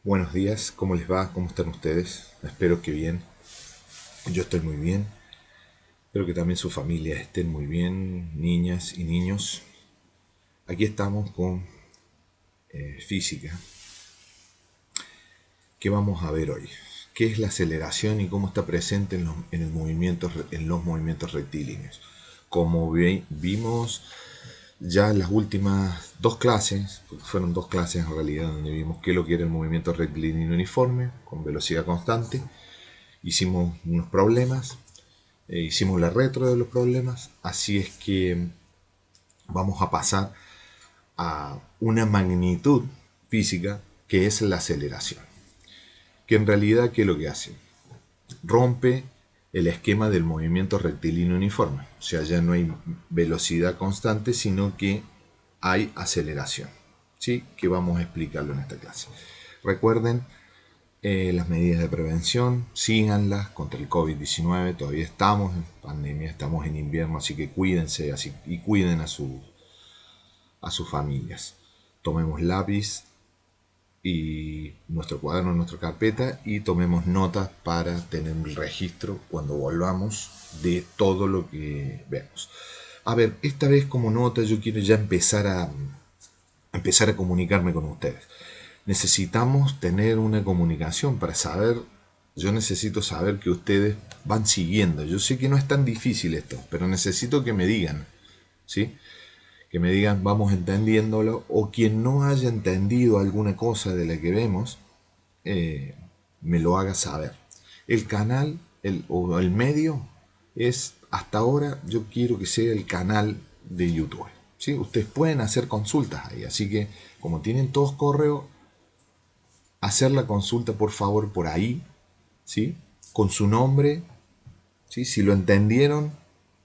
Buenos días, ¿cómo les va? ¿Cómo están ustedes? Espero que bien. Yo estoy muy bien. Espero que también su familia estén muy bien, niñas y niños. Aquí estamos con física. ¿Qué vamos a ver hoy? ¿Qué es la aceleración y cómo está presente en los movimientos rectilíneos? Como vimos ya en las últimas dos clases, porque fueron dos clases en realidad donde vimos qué es lo que era el movimiento rectilíneo uniforme con velocidad constante, hicimos unos problemas, hicimos la retro de los problemas, así es que vamos a pasar a una magnitud física que es la aceleración, que en realidad ¿qué es lo que hace? Rompe el esquema del movimiento rectilíneo uniforme, o sea, ya no hay velocidad constante, sino que hay aceleración, ¿sí? Que vamos a explicarlo en esta clase. Recuerden las medidas de prevención, síganlas contra el COVID-19, todavía estamos en pandemia, estamos en invierno, así que cuídense y cuiden a sus familias. Tomemos lápiz y nuestro cuaderno, nuestra carpeta y tomemos notas para tener el registro cuando volvamos de todo lo que vemos. A ver, esta vez como nota yo quiero ya empezar a comunicarme con ustedes. Necesitamos tener una comunicación para saber, yo necesito saber que ustedes van siguiendo. Yo sé que no es tan difícil esto, pero necesito que me digan, ¿sí? Que me digan, vamos entendiéndolo, o quien no haya entendido alguna cosa de la que vemos, me lo haga saber. El canal o el medio es, hasta ahora, yo quiero que sea el canal de YouTube. ¿Sí? Ustedes pueden hacer consultas ahí, así que como tienen todos correo, hacer la consulta por favor por ahí, ¿sí? Con su nombre, ¿sí? Si lo entendieron,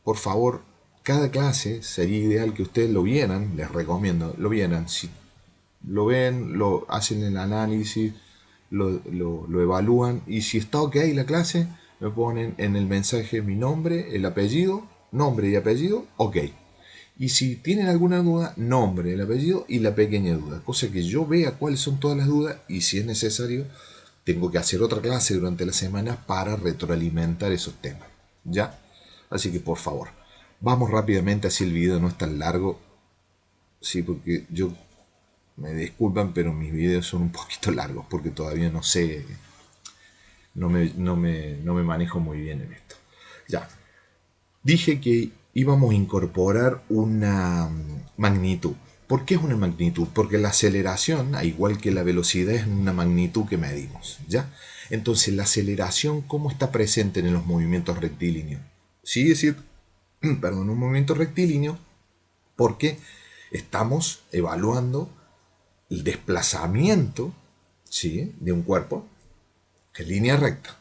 por favor, cada clase sería ideal que ustedes lo vieran, les recomiendo, lo vieran. Si lo ven, lo hacen el análisis, lo evalúan y si está ok la clase, me ponen en el mensaje mi nombre, el apellido, nombre y apellido, ok. Y si tienen alguna duda, nombre, el apellido y la pequeña duda. Cosa que yo vea cuáles son todas las dudas y si es necesario, tengo que hacer otra clase durante la semana para retroalimentar esos temas. ¿Ya? Así que por favor, vamos rápidamente, así el video no es tan largo. Sí, porque yo me disculpan, pero mis videos son un poquito largos porque todavía no sé, no me manejo muy bien en esto. Ya, dije que íbamos a incorporar una magnitud. ¿Por qué es una magnitud? Porque la aceleración, al igual que la velocidad, es una magnitud que medimos, ¿ya? Entonces, la aceleración, ¿cómo está presente en los movimientos rectilíneos? Sí, es decir, perdón, un movimiento rectilíneo, porque estamos evaluando el desplazamiento, ¿sí? De un cuerpo en línea recta.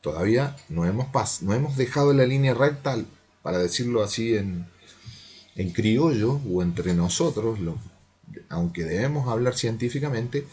Todavía no hemos dejado la línea recta, para decirlo así en criollo o entre nosotros, aunque debemos hablar científicamente,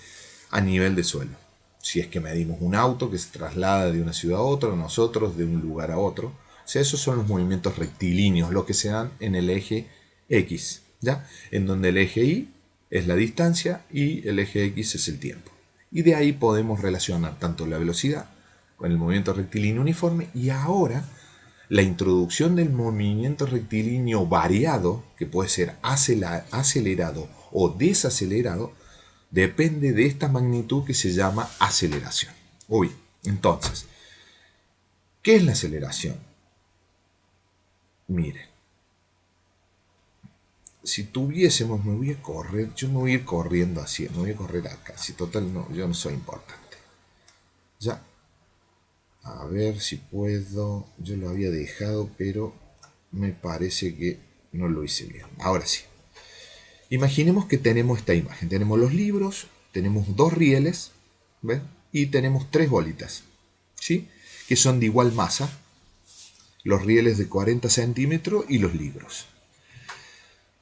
a nivel de suelo. Si es que medimos un auto que se traslada de una ciudad a otra, nosotros de un lugar a otro. O sea, esos son los movimientos rectilíneos, lo que se dan en el eje X, ¿ya? En donde el eje Y es la distancia y el eje X es el tiempo. Y de ahí podemos relacionar tanto la velocidad con el movimiento rectilíneo uniforme y ahora la introducción del movimiento rectilíneo variado, que puede ser acelerado o desacelerado, depende de esta magnitud que se llama aceleración. Uy, entonces, ¿qué es la aceleración? Miren, si tuviésemos, me voy a correr, yo me voy a ir corriendo así, me voy a correr acá, si total no, yo no soy importante. Ya, a ver si puedo, yo lo había dejado, pero me parece que no lo hice bien. Ahora sí. Imaginemos que tenemos esta imagen. Tenemos los libros, tenemos dos rieles, ¿ven? Y tenemos tres bolitas, ¿sí? Que son de igual masa. Los rieles de 40 centímetros y los libros.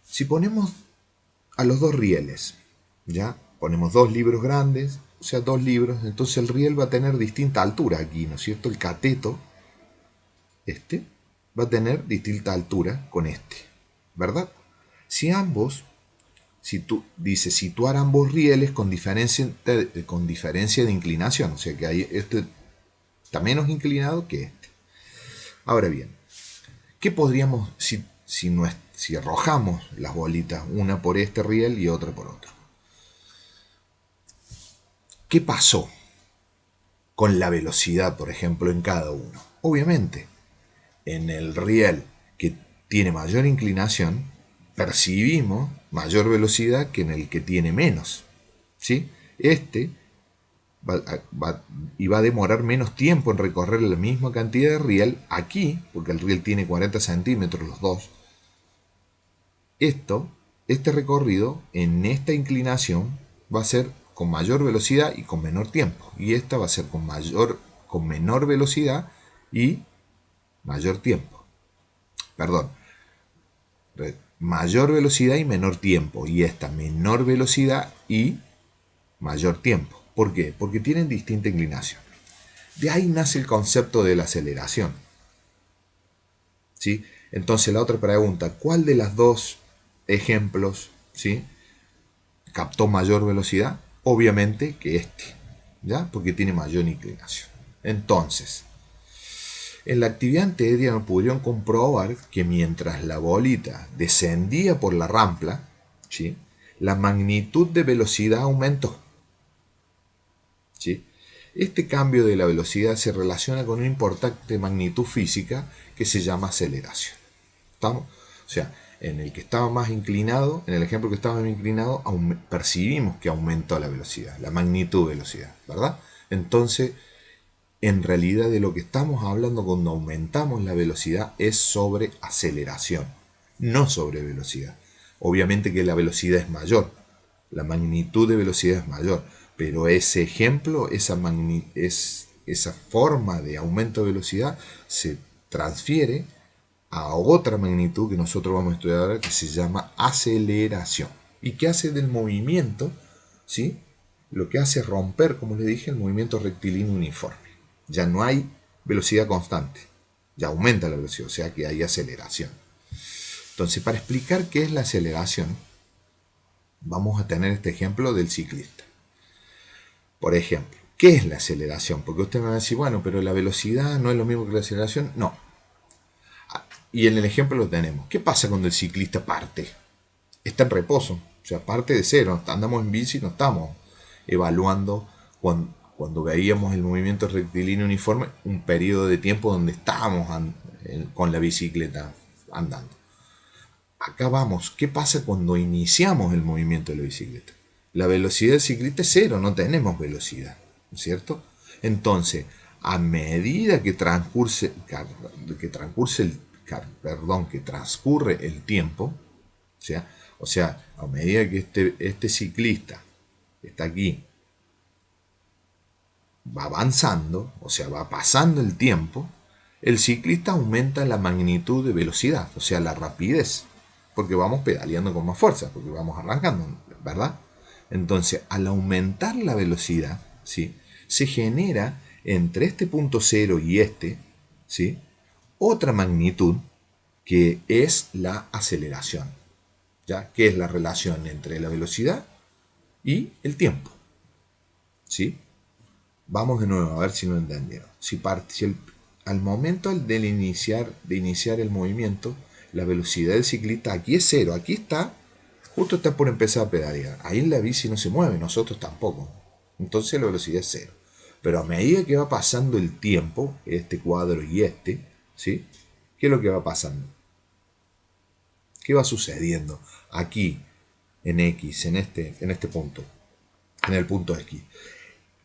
Si ponemos a los dos rieles, ¿ya? Ponemos dos libros grandes, o sea, dos libros, entonces el riel va a tener distinta altura aquí, ¿no es cierto? El cateto, este, va a tener distinta altura con este, ¿verdad? Si ambos Si tú dice situar ambos rieles con diferencia de inclinación, o sea que ahí este está menos inclinado que este. Ahora bien, ¿qué podríamos, si arrojamos las bolitas, una por este riel y otra por otro? ¿Qué pasó con la velocidad, por ejemplo, en cada uno? Obviamente, en el riel que tiene mayor inclinación, percibimos mayor velocidad que en el que tiene menos. ¿Sí? Este y va a demorar menos tiempo en recorrer la misma cantidad de riel aquí, porque el riel tiene 40 centímetros los dos. Este recorrido en esta inclinación va a ser con mayor velocidad y con menor tiempo. Y esta va a ser con menor velocidad y mayor tiempo. Perdón, mayor velocidad y menor tiempo. Y esta menor velocidad y mayor tiempo. ¿Por qué? Porque tienen distinta inclinación. De ahí nace el concepto de la aceleración. ¿Sí? Entonces la otra pregunta, ¿cuál de los dos ejemplos, ¿sí?, captó mayor velocidad? Obviamente que este, ¿ya? Porque tiene mayor inclinación. Entonces, en la actividad anterior pudieron comprobar que mientras la bolita descendía por la rampa, ¿sí?, la magnitud de velocidad aumentó. ¿Sí? Este cambio de la velocidad se relaciona con una importante magnitud física que se llama aceleración. ¿Estamos? O sea, en el que estaba más inclinado, en el ejemplo que estaba más inclinado, percibimos que aumentó la velocidad, la magnitud de velocidad, ¿verdad? Entonces, en realidad de lo que estamos hablando cuando aumentamos la velocidad es sobre aceleración, no sobre velocidad. Obviamente que la velocidad es mayor, la magnitud de velocidad es mayor, pero ese ejemplo, esa forma de aumento de velocidad se transfiere a otra magnitud que nosotros vamos a estudiar ahora, que se llama aceleración. ¿Y qué hace del movimiento? ¿Sí? Lo que hace es romper, como les dije, el movimiento rectilíneo uniforme. Ya no hay velocidad constante, ya aumenta la velocidad, o sea que hay aceleración. Entonces, para explicar qué es la aceleración, vamos a tener este ejemplo del ciclista. Por ejemplo, ¿qué es la aceleración? Porque usted me va a decir, bueno, pero la velocidad no es lo mismo que la aceleración. No. Y en el ejemplo lo tenemos. ¿Qué pasa cuando el ciclista parte? Está en reposo, o sea, parte de cero. Andamos en bici, no estamos evaluando cuando veíamos el movimiento rectilíneo uniforme, un periodo de tiempo donde estábamos con la bicicleta andando. Acá vamos, ¿qué pasa cuando iniciamos el movimiento de la bicicleta? La velocidad del ciclista es cero, no tenemos velocidad, ¿no es cierto? Entonces, a medida que transcurre el tiempo, o sea, a medida que este ciclista está aquí, va avanzando, o sea, va pasando el tiempo, el ciclista aumenta la magnitud de velocidad, o sea, la rapidez, porque vamos pedaleando con más fuerza, porque vamos arrancando, ¿verdad? Entonces, al aumentar la velocidad, ¿sí?, se genera entre este punto cero y este, ¿sí?, otra magnitud que es la aceleración, ¿ya? Que es la relación entre la velocidad y el tiempo, ¿sí? Vamos de nuevo a ver si lo entendieron. Al momento de iniciar el movimiento, la velocidad del ciclista aquí es cero, aquí justo está por empezar a pedalear. Ahí en la bici no se mueve, nosotros tampoco. Entonces la velocidad es cero. Pero a medida que va pasando el tiempo, este cuadro y este, ¿sí?, ¿qué es lo que va pasando? ¿Qué va sucediendo aquí en X, en este punto, en el punto X?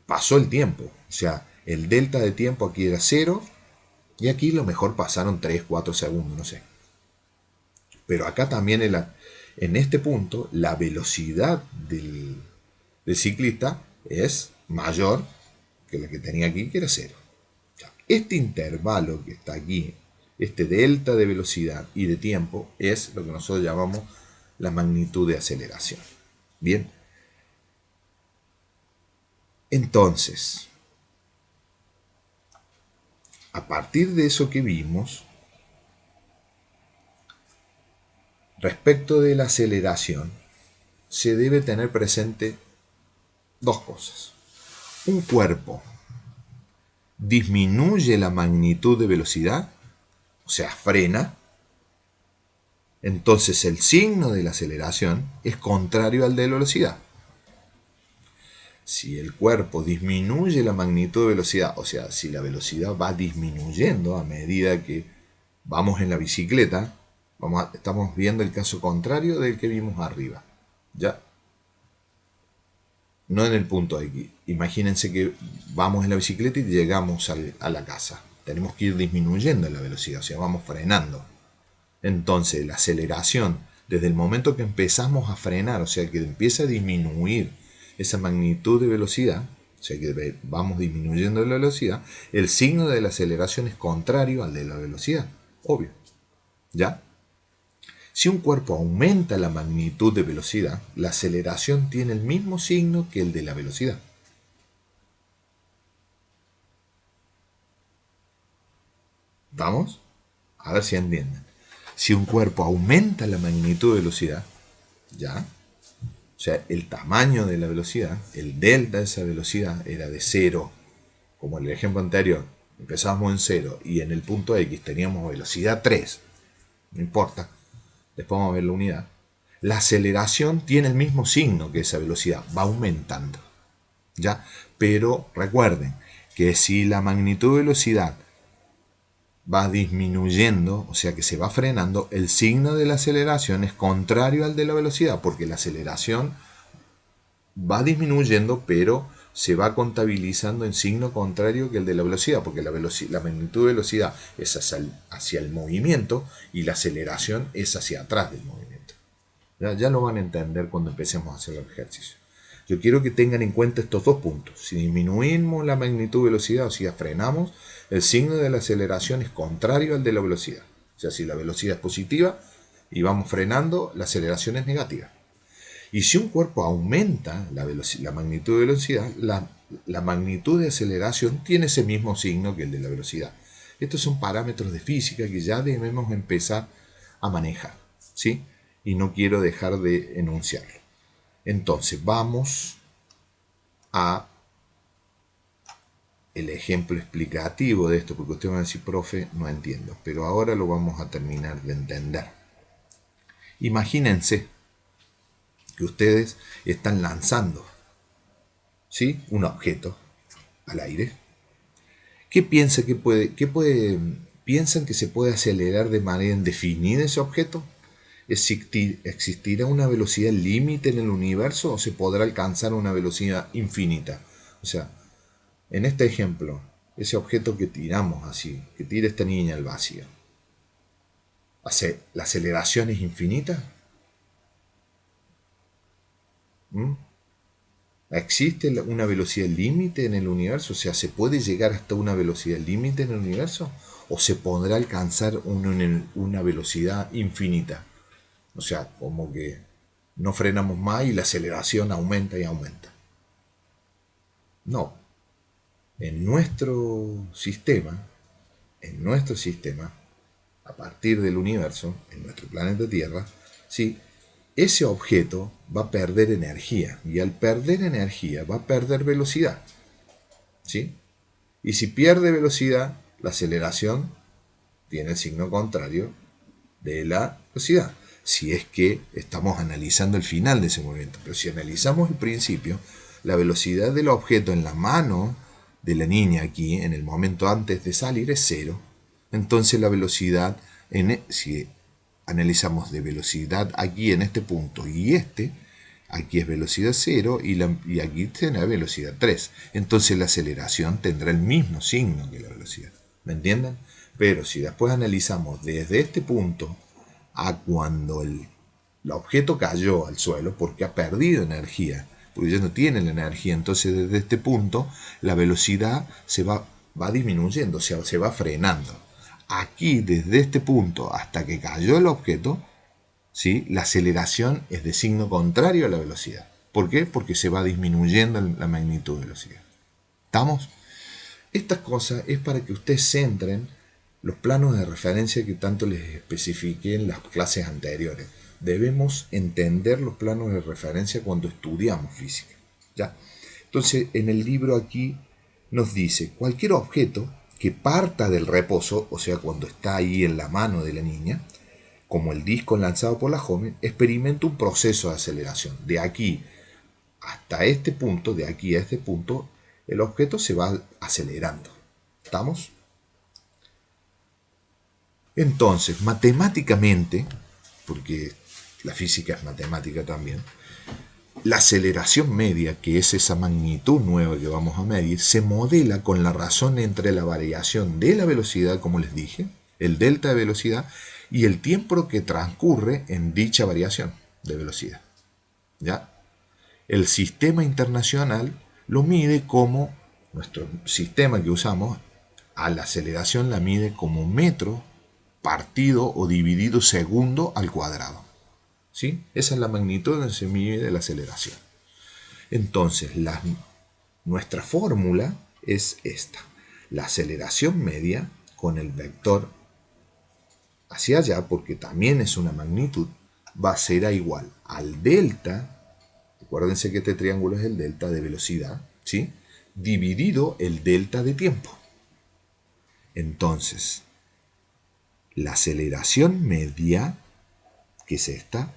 Pasó el tiempo, o sea, el delta de tiempo aquí era cero y aquí lo mejor pasaron 3, 4 segundos, no sé. Pero acá también en este punto la velocidad del ciclista es mayor que la que tenía aquí, que era cero. O sea, este intervalo que está aquí, este delta de velocidad y de tiempo, es lo que nosotros llamamos la magnitud de aceleración. Bien. Entonces, a partir de eso que vimos, respecto de la aceleración, se debe tener presente dos cosas. Un cuerpo disminuye la magnitud de velocidad, o sea, frena, entonces el signo de la aceleración es contrario al de la velocidad. Si el cuerpo disminuye la magnitud de velocidad, o sea, si la velocidad va disminuyendo a medida que vamos en la bicicleta, estamos viendo el caso contrario del que vimos arriba. ¿Ya? No en el punto X. Imagínense que vamos en la bicicleta y llegamos a la casa. Tenemos que ir disminuyendo la velocidad, o sea, vamos frenando. Entonces, la aceleración, desde el momento que empezamos a frenar, o sea, que empieza a disminuir esa magnitud de velocidad, o sea, que vamos disminuyendo la velocidad, el signo de la aceleración es contrario al de la velocidad, obvio. ¿Ya? Si un cuerpo aumenta la magnitud de velocidad, la aceleración tiene el mismo signo que el de la velocidad. ¿Vamos? A ver si entienden. Si un cuerpo aumenta la magnitud de velocidad, ¿ya? O sea, el tamaño de la velocidad, el delta de esa velocidad era de 0, como en el ejemplo anterior, empezábamos en 0 y en el punto X teníamos velocidad 3, no importa, después vamos a ver la unidad. La aceleración tiene el mismo signo que esa velocidad, va aumentando, ¿ya? Pero recuerden que si la magnitud de velocidad va disminuyendo, o sea que se va frenando, el signo de la aceleración es contrario al de la velocidad, porque la aceleración va disminuyendo, pero se va contabilizando en signo contrario que el de la velocidad, porque la magnitud de velocidad es hacia el movimiento y la aceleración es hacia atrás del movimiento. Ya lo van a entender cuando empecemos a hacer el ejercicio. Yo quiero que tengan en cuenta estos dos puntos. Si disminuimos la magnitud de velocidad, o sea, frenamos, el signo de la aceleración es contrario al de la velocidad. O sea, si la velocidad es positiva y vamos frenando, la aceleración es negativa. Y si un cuerpo aumenta la magnitud de velocidad, la magnitud de aceleración tiene ese mismo signo que el de la velocidad. Estos son parámetros de física que ya debemos empezar a manejar, ¿sí? Y no quiero dejar de enunciarlo. Entonces, vamos a el ejemplo explicativo de esto, porque ustedes van a decir, profe, no entiendo, pero ahora lo vamos a terminar de entender. Imagínense que ustedes están lanzando, ¿sí?, un objeto al aire. ¿Qué piensan piensan que se puede acelerar de manera indefinida ese objeto? ¿Existirá una velocidad límite en el universo o se podrá alcanzar una velocidad infinita? O sea, en este ejemplo, ese objeto que tiramos así, que tira esta niña al vacío, ¿la aceleración es infinita? ¿Mm? ¿Existe una velocidad límite en el universo? O sea, ¿se puede llegar hasta una velocidad límite en el universo? ¿O se podrá alcanzar una velocidad infinita? O sea, como que no frenamos más y la aceleración aumenta y aumenta. No. En nuestro sistema, a partir del universo, en nuestro planeta Tierra, ¿sí?, ese objeto va a perder energía. Y al perder energía va a perder velocidad, ¿sí? Y si pierde velocidad, la aceleración tiene el signo contrario de la velocidad. Si es que estamos analizando el final de ese movimiento. Pero si analizamos el principio, la velocidad del objeto en la mano de la niña aquí, en el momento antes de salir, es 0. Entonces la velocidad, si analizamos de velocidad aquí en este punto y aquí es velocidad 0 y aquí tendrá velocidad 3. Entonces la aceleración tendrá el mismo signo que la velocidad. ¿Me entienden? Pero si después analizamos desde este punto a cuando el objeto cayó al suelo, porque ha perdido energía, porque ya no tiene la energía, entonces desde este punto la velocidad va disminuyendo, o sea, se va frenando. Aquí, desde este punto hasta que cayó el objeto, ¿sí?, la aceleración es de signo contrario a la velocidad. ¿Por qué? Porque se va disminuyendo la magnitud de velocidad. ¿Estamos? Estas cosas es para que ustedes centren los planos de referencia que tanto les especifiqué en las clases anteriores. debemos entender los planos de referencia cuando estudiamos física. ¿Ya? Entonces, en el libro aquí nos dice, cualquier objeto que parta del reposo, o sea, cuando está ahí en la mano de la niña, como el disco lanzado por la joven, experimenta un proceso de aceleración. De aquí hasta este punto, de aquí a este punto, el objeto se va acelerando. ¿Estamos? Entonces, matemáticamente, porque la física es matemática también, la aceleración media, que es esa magnitud nueva que vamos a medir, se modela con la razón entre la variación de la velocidad, como les dije, el delta de velocidad, y el tiempo que transcurre en dicha variación de velocidad. ¿Ya? El sistema internacional lo mide como, nuestro sistema que usamos, a la aceleración la mide como metro partido o dividido segundo al cuadrado. ¿Sí? Esa es la magnitud donde se mide la aceleración. Entonces, nuestra fórmula es esta. La aceleración media con el vector hacia allá, porque también es una magnitud, va a ser igual al delta, acuérdense que este triángulo es el delta de velocidad, ¿sí? Dividido el delta de tiempo. Entonces, la aceleración media, que es esta,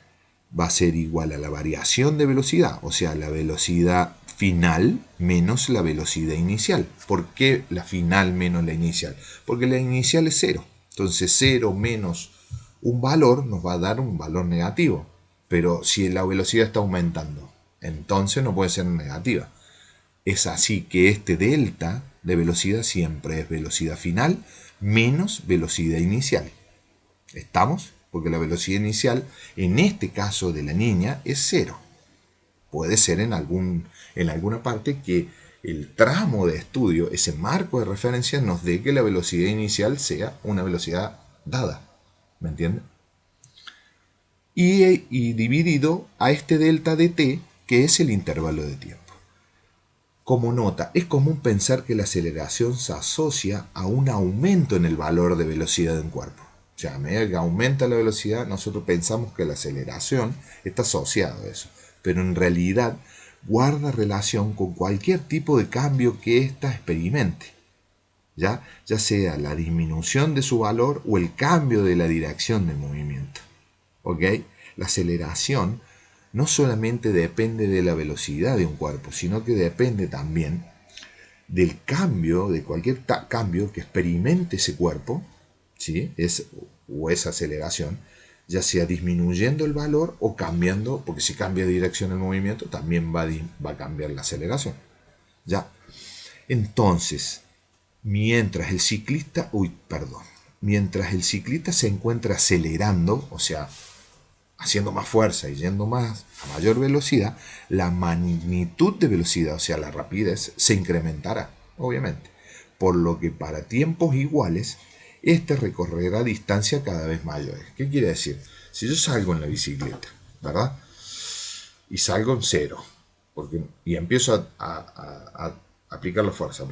va a ser igual a la variación de velocidad, o sea, la velocidad final menos la velocidad inicial. ¿Por qué la final menos la inicial? Porque la inicial es 0. Entonces 0 menos un valor nos va a dar un valor negativo. Pero si la velocidad está aumentando, entonces no puede ser negativa. Es así que este delta de velocidad siempre es velocidad final menos velocidad inicial. ¿Estamos? Porque la velocidad inicial, en este caso de la niña, es 0. Puede ser en alguna parte que el tramo de estudio, ese marco de referencia, nos dé que la velocidad inicial sea una velocidad dada. ¿Me entienden? Y dividido a este delta de t, que es el intervalo de tiempo. Como nota, es común pensar que la aceleración se asocia a un aumento en el valor de velocidad de un cuerpo. O sea, a medida que aumenta la velocidad, nosotros pensamos que la aceleración está asociada a eso. Pero en realidad guarda relación con cualquier tipo de cambio que ésta experimente. Ya sea la disminución de su valor o el cambio de la dirección del movimiento. ¿Ok? La aceleración no solamente depende de la velocidad de un cuerpo, sino que depende también del cambio, de cualquier cambio que experimente ese cuerpo, ¿sí? O esa aceleración, ya sea disminuyendo el valor o cambiando, porque si cambia de dirección el movimiento, también va a cambiar la aceleración. ¿Ya? Entonces, mientras el ciclista se encuentra acelerando, o sea, haciendo más fuerza y yendo más a mayor velocidad, la magnitud de velocidad, o sea, la rapidez, se incrementará, obviamente. Por lo que para tiempos iguales, este recorrerá distancias cada vez mayores. ¿Qué quiere decir? Si yo salgo en la bicicleta, ¿verdad? Y salgo en 0, y empiezo a aplicar la fuerza,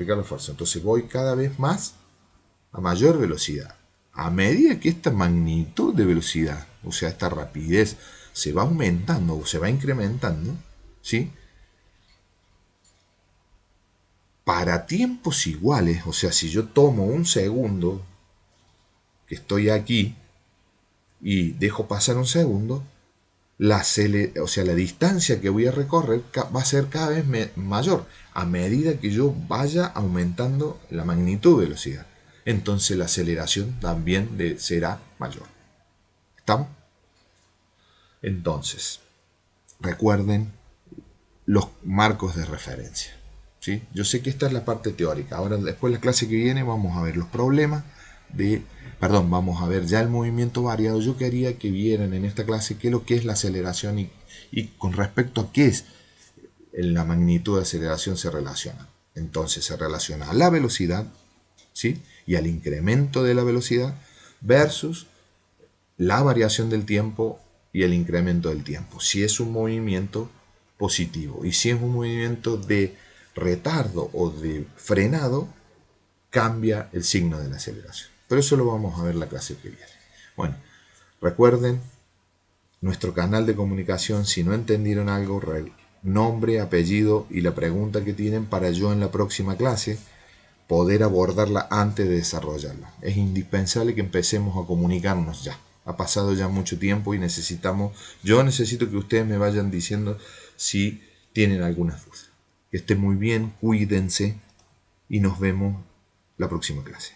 entonces voy cada vez más a mayor velocidad. A medida que esta magnitud de velocidad, o sea, esta rapidez, se va aumentando o se va incrementando, ¿sí? Para tiempos iguales, o sea, si yo tomo un segundo que estoy aquí y dejo pasar un segundo, la distancia que voy a recorrer va a ser cada vez mayor a medida que yo vaya aumentando la magnitud de velocidad. Entonces la aceleración también será mayor. ¿Estamos? Entonces, recuerden los marcos de referencia. ¿Sí? Yo sé que esta es la parte teórica. Ahora, después de la clase que viene, vamos a ver los problemas vamos a ver ya el movimiento variado. Yo quería que vieran en esta clase qué es lo que es la aceleración y con respecto a qué es la magnitud de aceleración se relaciona. Entonces se relaciona a la velocidad, ¿sí? Y al incremento de la velocidad versus la variación del tiempo y el incremento del tiempo. Si es un movimiento positivo y si es un movimiento de retardo o de frenado, cambia el signo de la aceleración. Pero eso lo vamos a ver la clase que viene. Bueno, recuerden nuestro canal de comunicación. Si no entendieron algo, nombre, apellido y la pregunta que tienen para yo en la próxima clase poder abordarla antes de desarrollarla. Es indispensable que empecemos a comunicarnos ya. Ha pasado ya mucho tiempo y yo necesito que ustedes me vayan diciendo si tienen algunas dudas. Que estén muy bien, cuídense y nos vemos la próxima clase.